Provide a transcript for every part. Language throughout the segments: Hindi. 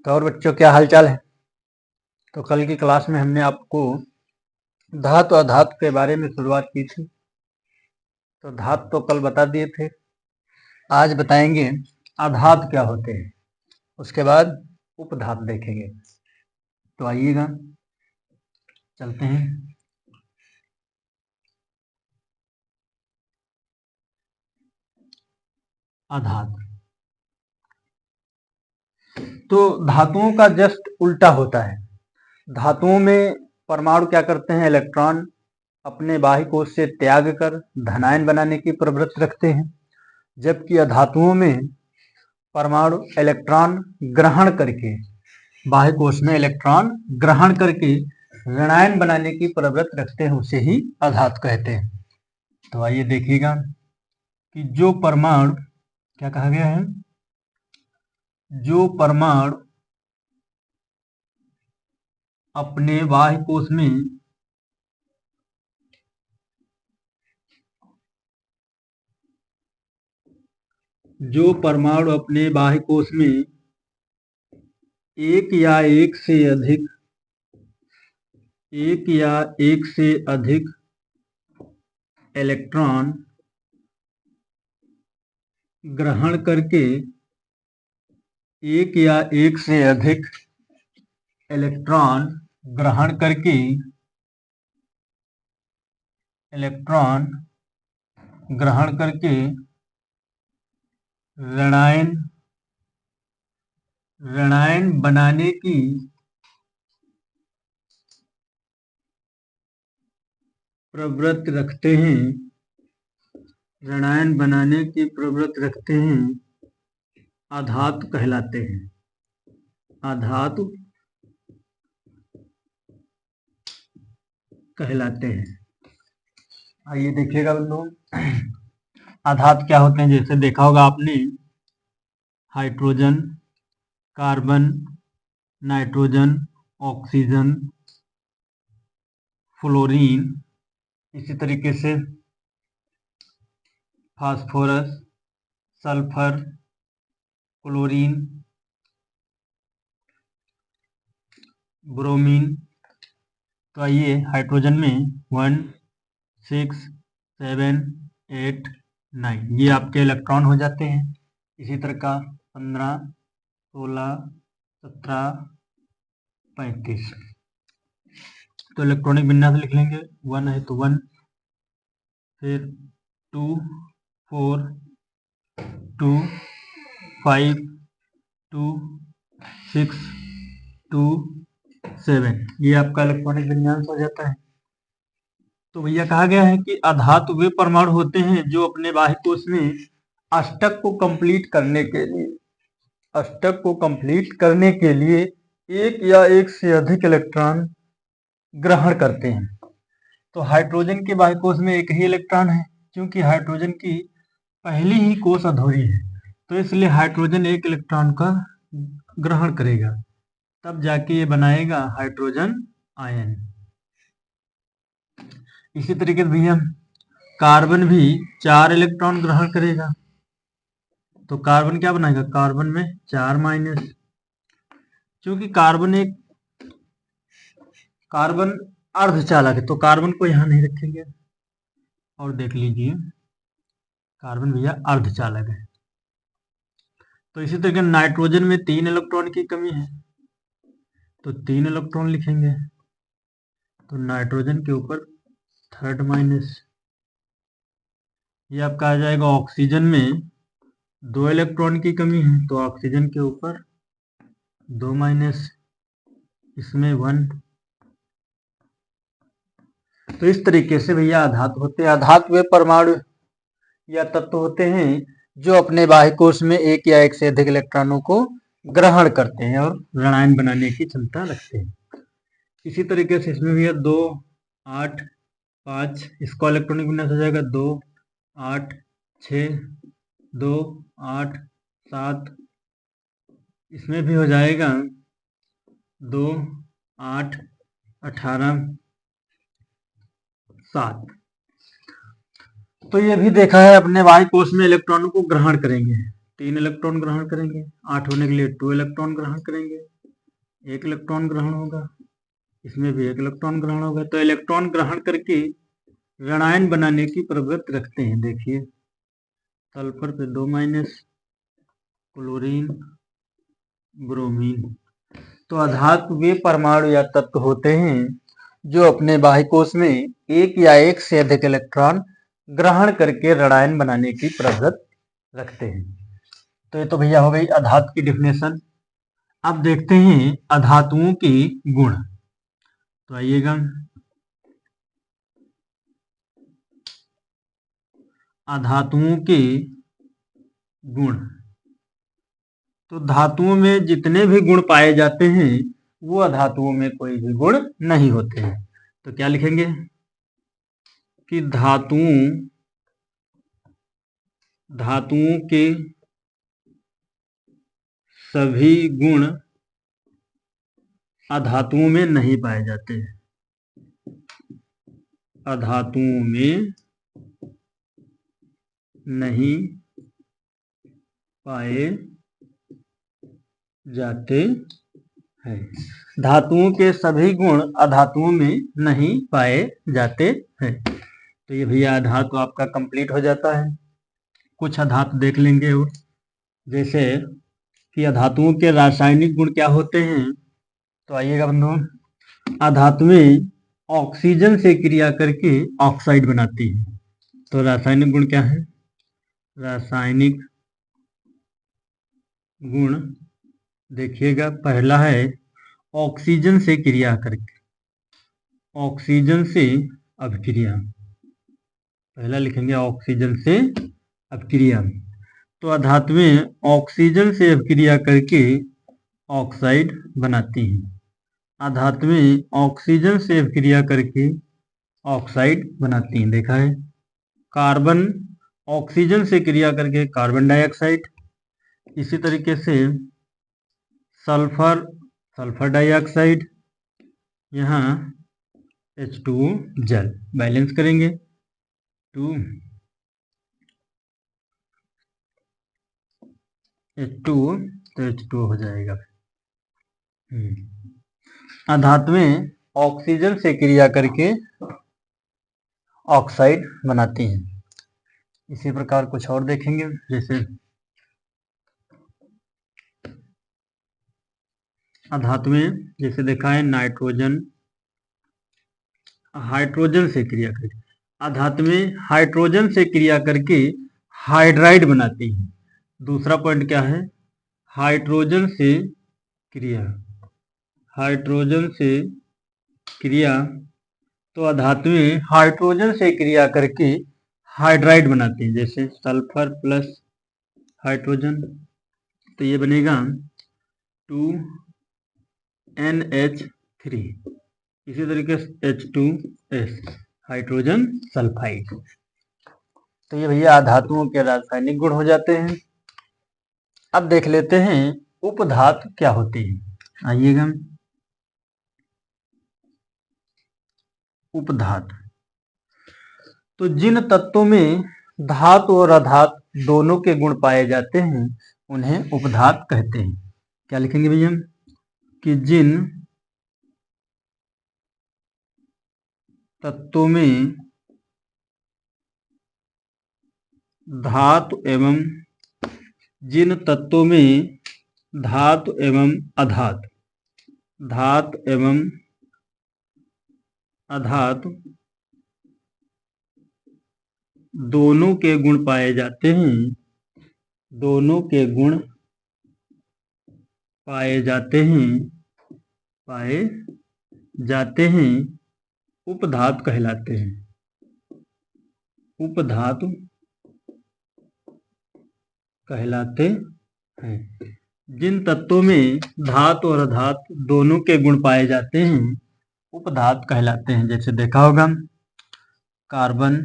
तो और बच्चों क्या हालचाल है। तो कल की क्लास में हमने आपको धातु अधातु के बारे में शुरुआत की थी। तो धातु तो कल बता दिए थे, आज बताएंगे अधातु क्या होते हैं, उसके बाद उपधातु देखेंगे। तो आइएगा चलते हैं। अधातु तो धातुओं का जस्ट उल्टा होता है। धातुओं में परमाणु क्या करते हैं, इलेक्ट्रॉन अपने बाह्य कोश से त्याग कर धनायन बनाने की प्रवृत्ति रखते हैं, जबकि अधातुओं में परमाणु इलेक्ट्रॉन ग्रहण करके बाह्य कोश में इलेक्ट्रॉन ग्रहण करके ऋणायन बनाने की प्रवृत्ति रखते हैं, उसे ही अधातु कहते हैं। तो आइए देखिएगा कि जो परमाणु क्या कहा गया है, जो परमाणु अपने बाह्य कोश में एक या एक से अधिक इलेक्ट्रॉन ग्रहण करके ऋणायन बनाने की प्रवृत्ति रखते हैं, अधातु कहलाते हैं। आइए देखिएगा बंधुओं, अधातु क्या होते हैं। जैसे देखा होगा आपने, hydrogen, carbon, nitrogen, oxygen, fluorine, इसी तरीके से फास्फोरस, सल्फर, क्लोरीन, ब्रोमीन। तो आइए हाइड्रोजन में 1, 6, 7, 8, 9 ये आपके इलेक्ट्रॉन हो जाते हैं। इसी तरह का 15, 16, 17, 35। तो इलेक्ट्रॉनिक विन्यास लिख लेंगे। 1 है तो 1, फिर 2, 4, 2, 5, 2, 6, 2, 7 ये आपका इलेक्ट्रॉनिक विन्यास हो जाता है। तो भैया कहा गया है कि अधातु वे परमाणु होते हैं जो अपने बाह्य कोश में अष्टक को कंप्लीट करने के लिए एक या एक से अधिक इलेक्ट्रॉन ग्रहण करते हैं। तो हाइड्रोजन के बाह्य कोश में एक ही इलेक्ट्रॉन है, क्योंकि हाइड्रोजन की पहली ही कोश अधूरी है, तो इसलिए हाइड्रोजन एक इलेक्ट्रॉन का ग्रहण करेगा, तब जाके ये बनाएगा हाइड्रोजन आयन। इसी तरीके से भैया कार्बन भी 4 इलेक्ट्रॉन ग्रहण करेगा। तो कार्बन क्या बनाएगा, कार्बन में 4 माइनस, क्योंकि कार्बन अर्धचालक है, तो कार्बन को यहां नहीं रखेंगे। और देख लीजिए कार्बन भैया अर्धचालक है। तो इसी तरीके नाइट्रोजन में 3 इलेक्ट्रॉन की कमी है, तो 3 इलेक्ट्रॉन लिखेंगे। तो नाइट्रोजन के ऊपर 3 माइनस। ये आपका आ जाएगा ऑक्सीजन में 2 इलेक्ट्रॉन की कमी है, तो ऑक्सीजन के ऊपर 2 माइनस, इसमें 1। तो इस तरीके से भैया अधातु होते हैं। अधातु वे परमाणु या तत्व होते हैं जो अपने बाह्य कोश में एक या एक से अधिक इलेक्ट्रॉनों को ग्रहण करते हैं और ऋणायन बनाने की क्षमता रखते हैं। इसी तरीके से इसमें भैया 2, 8, 5 इसका इलेक्ट्रॉनिक विन्यास हो जाएगा 2, 8, 6, 2, 8, 7 इसमें भी हो जाएगा 2, 8, 18, 7। तो ये भी देखा है अपने बाह्य कोश में इलेक्ट्रॉनों को ग्रहण करेंगे। 3 इलेक्ट्रॉन ग्रहण करेंगे, 8 होने के लिए 2 इलेक्ट्रॉन ग्रहण करेंगे, 1 इलेक्ट्रॉन ग्रहण होगा, इसमें भी 1 इलेक्ट्रॉन ग्रहण होगा। तो इलेक्ट्रॉन ग्रहण करके ऋणायन बनाने की प्रवृत्ति रखते हैं। देखिए सल्फर पे 2 माइनस, क्लोरीन, ब्रोमीन। तो अधातु वे परमाणु या तत्व होते हैं जो अपने बाह्य कोश में एक या एक से अधिक इलेक्ट्रॉन ग्रहण करके ऋणायन बनाने की प्रवृत्ति रखते हैं। तो ये तो भैया हो गई अधातु की डिफिनेशन। अब देखते हैं अधातुओं के गुण। तो आइएगा, अधातुओं के गुण। तो धातुओं में जितने भी गुण पाए जाते हैं वो अधातुओं में कोई भी गुण नहीं होते हैं। तो क्या लिखेंगे कि धातुओं के सभी गुण अधातुओं में नहीं पाए जाते हैं। अधातुओं में नहीं पाए जाते हैं। धातुओं के सभी गुण अधातुओं में नहीं पाए जाते हैं। तो ये भैया अधातु आपका कंप्लीट हो जाता है। कुछ अधातु देख लेंगे और जैसे कि अधातुओं के रासायनिक गुण क्या होते हैं। तो आइएगा बंधु, अधातुएं ऑक्सीजन से क्रिया करके ऑक्साइड बनाती हैं। तो रासायनिक गुण क्या है? रासायनिक गुण देखिएगा, पहला है ऑक्सीजन से क्रिया करके, ऑक्सीजन से अभिक्रिया। पहला लिखेंगे ऑक्सीजन से अभिक्रिया। तो अधातुएं ऑक्सीजन से अभिक्रिया करके ऑक्साइड बनाती हैं। अधातुएं ऑक्सीजन से अभिक्रिया करके ऑक्साइड बनाती हैं, देखा है। कार्बन ऑक्सीजन से क्रिया करके कार्बन डाइऑक्साइड। इसी तरीके से सल्फर डाइऑक्साइड, यहाँ H2O जल। बैलेंस करेंगे 2 H2O तो H2O हो जाएगा। अधातुएं ऑक्सीजन से क्रिया करके ऑक्साइड बनाती हैं। इसी प्रकार कुछ और देखेंगे, जैसे अधातुएं जैसे देखा है नाइट्रोजन, हाइड्रोजन से क्रिया करके, अधातुएं हाइड्रोजन से क्रिया करके हाइड्राइड बनाती हैं। दूसरा पॉइंट क्या है? हाइड्रोजन से क्रिया, हाइड्रोजन से क्रिया। तो अधातुएं हाइड्रोजन से क्रिया करके हाइड्राइड बनाती हैं, जैसे सल्फर प्लस हाइड्रोजन। तो ये बनेगा 2NH3। इसी तरीके से H2S, हाइड्रोजन सल्फाइड। तो ये भैया धातुओं के रासायनिक गुण हो जाते हैं। अब देख लेते हैं उपधातु क्या होती है। आइएगा, उपधातु। तो जिन तत्वों में धातु और अधातु दोनों के गुण पाए जाते हैं उन्हें उपधातु कहते हैं। क्या लिखेंगे भैया कि जिन तत्वों में धातु एवं जिन तत्वों में धातु एवं अधातु, धातु एवं अधातु दोनों के गुण पाए जाते हैं, दोनों के गुण पाए जाते हैं, उपधातु कहलाते हैं। उपधातु कहलाते हैं। जिन तत्वों में धातु और अधातु दोनों के गुण पाए जाते हैं उपधातु कहलाते हैं। जैसे देखा होगा carbon,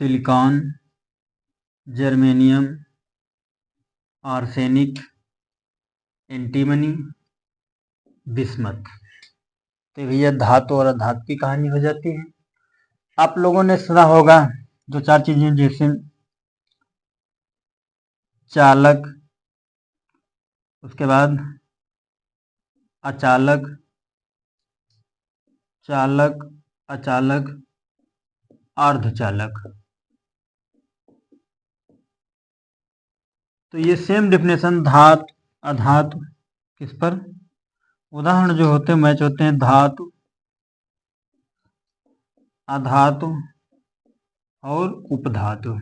silicon, germanium, arsenic, antimony, bismuth. तो भैया धातु और अधातु की कहानी हो जाती है। आप लोगों ने सुना होगा दो चार चीजें, जैसे चालक, उसके बाद अचालक, चालक, अचालक, अर्धचालक। तो ये सेम डिफिनेशन धातु, अधातु किस पर, उदाहरण जो होते हैं मैच होते हैं धातु, अधातु और उपधातु।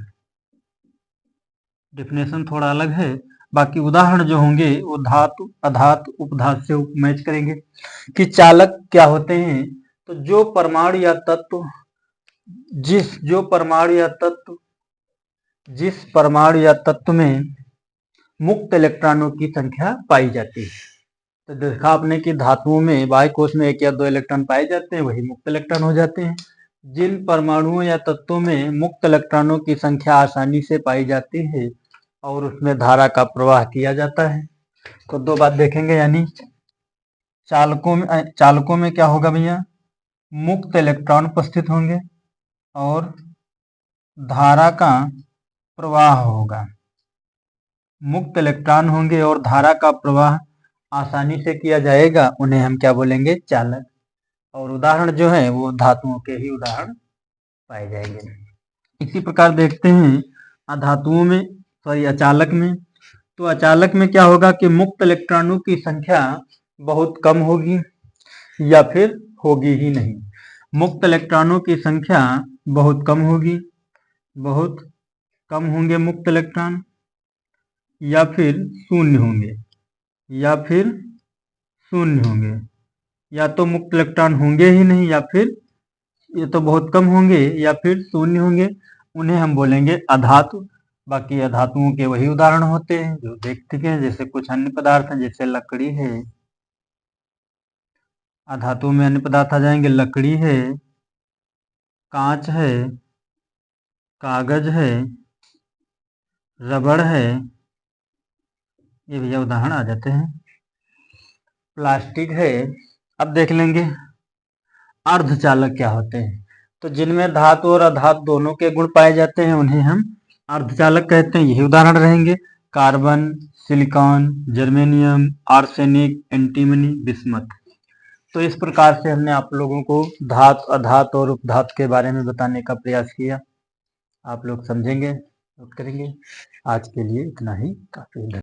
डिफिनेशन थोड़ा अलग है, बाकी उदाहरण जो होंगे वो धातु, अधातु, उपधातु से मैच करेंगे। कि चालक क्या होते हैं, तो जो परमाणु या तत्व जिस परमाणु या तत्व में मुक्त इलेक्ट्रॉनों की संख्या पाई जाती है। तो देखा आपने कि धातुओं में बाह्य कोश में 1 या 2 इलेक्ट्रॉन पाए जाते हैं, वही मुक्त इलेक्ट्रॉन हो जाते हैं। जिन परमाणुओं या तत्वों में मुक्त इलेक्ट्रॉनों की संख्या आसानी से पाई जाती है और उसमें धारा का प्रवाह किया जाता है। तो दो बात देखेंगे, यानी चालकों में क्या होगा भैया, मुक्त इलेक्ट्रॉन उपस्थित होंगे और धारा का प्रवाह होगा। मुक्त इलेक्ट्रॉन होंगे और धारा का प्रवाह आसानी से किया जाएगा, उन्हें हम क्या बोलेंगे, चालक। और उदाहरण जो है वो धातुओं के ही उदाहरण पाए जाएंगे। इसी प्रकार देखते हैं अधातुओं में, अचालक में। तो अचालक में क्या होगा कि मुक्त इलेक्ट्रॉनों की संख्या बहुत कम होगी या फिर होगी ही नहीं। मुक्त इलेक्ट्रॉनों की संख्या बहुत कम होगी, बहुत कम होंगे मुक्त इलेक्ट्रॉन, या फिर शून्य होंगे, या तो मुक्त इलेक्ट्रॉन होंगे ही नहीं, या फिर ये तो बहुत कम होंगे या फिर शून्य होंगे। उन्हें हम बोलेंगे अधातु। बाकी अधातुओं के वही उदाहरण होते हैं जो देख चुके हैं, जैसे कुछ अन्य पदार्थ हैं, जैसे लकड़ी है। अधातुओं में अन्य पदार्थ आ जाएंगे, लकड़ी है, कांच है, कागज है, रबड़ है, ये भैया उदाहरण आ जाते हैं। प्लास्टिक है। अब देख लेंगे अर्धचालक क्या होते हैं। तो जिनमें धातु और अधातु दोनों के गुण पाए जाते हैं उन्हें हम अर्धचालक कहते हैं। यही उदाहरण रहेंगे, carbon, silicon, germanium, arsenic, antimony, bismuth. तो इस प्रकार से हमने आप लोगों को धातु, अधातु और उपधातु के बारे में बताने का प्रयास किया। आप लोग समझेंगे, नोट करेंगे। आज के लिए इतना ही काफी है।